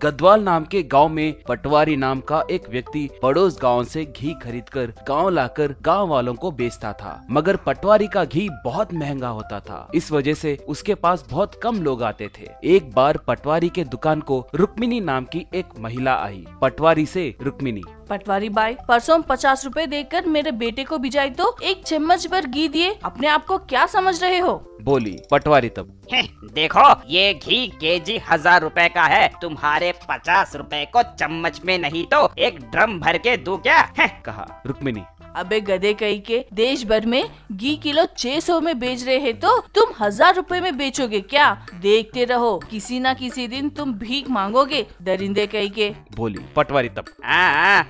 गदवाल नाम के गांव में पटवारी नाम का एक व्यक्ति पड़ोस गांव से घी खरीदकर गांव लाकर गांव वालों को बेचता था, मगर पटवारी का घी बहुत महंगा होता था। इस वजह से उसके पास बहुत कम लोग आते थे। एक बार पटवारी के दुकान को रुक्मिनी नाम की एक महिला आई। पटवारी से रुक्मिनी: पटवारी भाई, परसों 50 रुपए देकर मेरे बेटे को भिजाई तो 1 चम्मच भर घी दिए, अपने आप को क्या समझ रहे हो? बोली। पटवारी तब: देखो, ये घी केजी 1000 रुपए का है, तुम्हारे 50 रुपए को चम्मच में नहीं तो एक ड्रम भर के दूं क्या? कहा। रुक्मिनी: अबे गधे कहीं के, देश भर में घी किलो 600 में बेच रहे हैं तो तुम 1000 रुपए में बेचोगे क्या? देखते रहो, किसी न किसी दिन तुम भीख मांगोगे, दरिंदे कहीं के। बोली। पटवारी तब: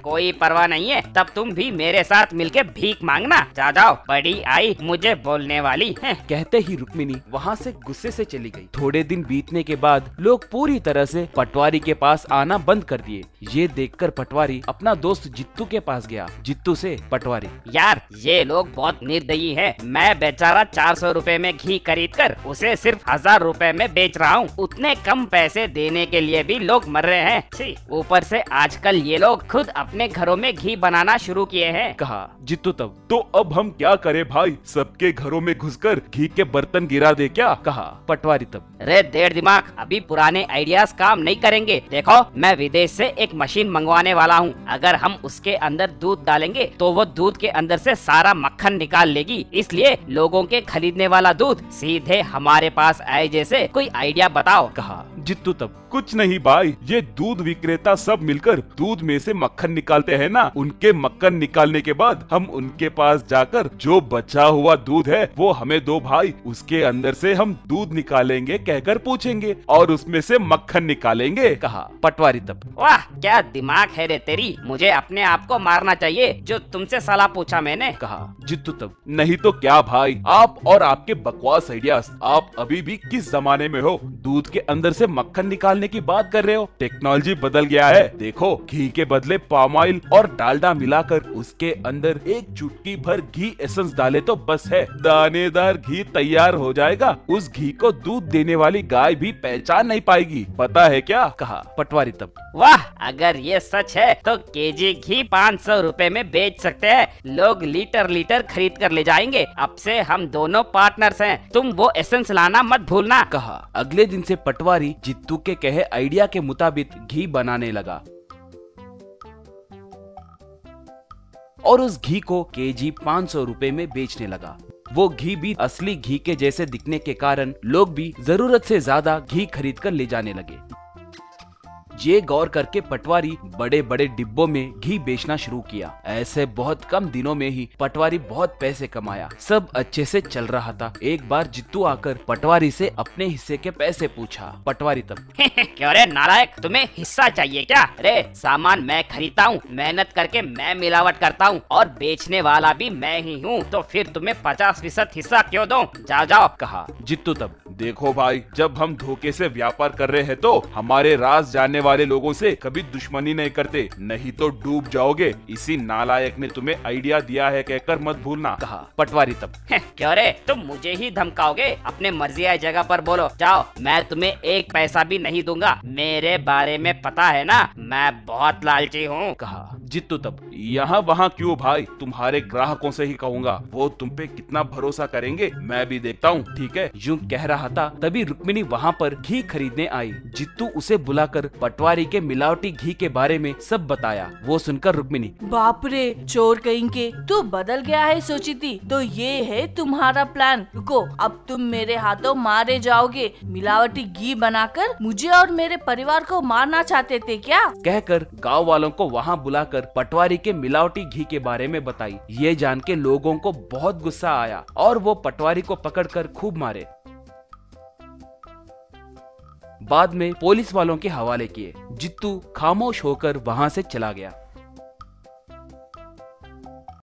कोई परवाह नहीं है, तब तुम भी मेरे साथ मिलके भीख मांगना। जाओ, बड़ी आई मुझे बोलने वाली है। कहते ही रुक्मिनी वहाँ से गुस्से से चली गई। थोड़े दिन बीतने के बाद लोग पूरी तरह से पटवारी के पास आना बंद कर दिए। ये देखकर पटवारी अपना दोस्त जित्तू के पास गया। जित्तू से पटवारी: यार, ये लोग बहुत निर्दयी हैं। मैं बेचारा 400 रुपए में घी खरीद कर उसे सिर्फ 1000 रुपए में बेच रहा हूँ। उतने कम पैसे देने के लिए भी लोग मर रहे हैं। ऊपर से आजकल ये लोग खुद अपने घरों में घी बनाना शुरू किए हैं। कहा। जित्तू तब: तो अब हम क्या करें भाई, सबके घरों में घुसकर घी के बर्तन गिरा दे क्या? कहा। पटवारी तब: रे देर दिमाग, अभी पुराने आइडियाज काम नहीं करेंगे। देखो, मैं विदेश से एक मशीन मंगवाने वाला हूँ। अगर हम उसके अंदर दूध डालेंगे तो वो दूध के अंदर से सारा मक्खन निकाल लेगी। इसलिए लोगों के खरीदने वाला दूध सीधे हमारे पास आए। जैसे कोई आइडिया बताओ। कहा। जित्तू तब: कुछ नहीं भाई, ये दूध विक्रेता सब मिलकर दूध में से मक्खन निकालते हैं ना, उनके मक्खन निकालने के बाद हम उनके पास जाकर जो बचा हुआ दूध है वो हमें दो भाई, उसके अंदर से हम दूध निकालेंगे कहकर पूछेंगे और उसमें से मक्खन निकालेंगे। कहा। पटवारी तब: वाह, क्या दिमाग है रे तेरी, मुझे अपने आप को मारना चाहिए जो तुमसे सलाह पूछा मैंने। कहा। जित्तू तब: नहीं तो क्या भाई, आप और आपके बकवास आइडियाज, आप अभी भी किस जमाने में हो? दूध के अंदर से मक्खन निकालने की बात कर रहे हो? टेक्नोलॉजी बदल गया है। देखो, घी के बदले पाम ऑयल और डालडा मिलाकर उसके अंदर एक चुटकी भर घी एसेंस डाले तो बस है, दानेदार घी तैयार हो जाएगा। उस घी को दूध देने वाली गाय भी पहचान नहीं पाएगी, पता है क्या? कहा। पटवारी तब: वाह, अगर ये सच है तो केजी घी 500 रुपए में बेच सकते हैं। लोग लीटर लीटर खरीद कर ले जाएंगे। अब से हम दोनों पार्टनर्स हैं, तुम वो एसेंस लाना मत भूलना। कहा। अगले दिन से पटवारी जित्तू के कहे आइडिया के मुताबिक घी बनाने लगा और उस घी को केजी 500 रुपए में बेचने लगा। वो घी भी असली घी के जैसे दिखने के कारण लोग भी जरूरत से ज्यादा घी खरीद कर ले जाने लगे। ये गौर करके पटवारी बड़े बड़े डिब्बों में घी बेचना शुरू किया। ऐसे बहुत कम दिनों में ही पटवारी बहुत पैसे कमाया। सब अच्छे से चल रहा था। एक बार जित्तू आकर पटवारी से अपने हिस्से के पैसे पूछा। पटवारी तब: क्यों रे नालायक, तुम्हें हिस्सा चाहिए क्या? रे, सामान मैं खरीदता हूँ, मेहनत करके मैं मिलावट करता हूँ और बेचने वाला भी मैं ही हूँ, तो फिर तुम्हें 50% हिस्सा क्यों दूं? जाओ। कहा। जित्तू तब: देखो भाई, जब हम धोखे से व्यापार कर रहे हैं तो हमारे राज जानने वाले लोगों से कभी दुश्मनी नहीं करते, नहीं तो डूब जाओगे। इसी नालायक ने तुम्हें आइडिया दिया है कहकर मत भूलना। कहा। पटवारी तब: क्यों रे, तुम मुझे ही धमकाओगे? अपने मर्जी आई जगह पर बोलो। जाओ, मैं तुम्हें 1 पैसा भी नहीं दूंगा। मेरे बारे में पता है ना, मैं बहुत लालची हूँ। कहा। जित्तू तब: यहाँ वहाँ क्यों भाई, तुम्हारे ग्राहकों से ही कहूँगा, वो तुम पे कितना भरोसा करेंगे मैं भी देखता हूँ, ठीक है? यूं कह रहा था तभी रुक्मिनी वहाँ पर घी खरीदने आई। जित्तू उसे बुलाकर पटवारी के मिलावटी घी के बारे में सब बताया। वो सुनकर रुक्मिनी: बाप रे, चोर कहीं के, तू बदल गया है सोची थी। तो ये है तुम्हारा प्लान। रुको, अब तुम मेरे हाथों मारे जाओगे। मिलावटी घी बनाकर मुझे और मेरे परिवार को मारना चाहते थे क्या? कहकर गांव वालों को वहाँ बुलाकर पटवारी के मिलावटी घी के बारे में बताई। ये जान के लोगों को बहुत गुस्सा आया और वो पटवारी को पकड़कर खूब मारे। बाद में पुलिस वालों के हवाले किए। जित्तू खामोश होकर वहाँ से चला गया।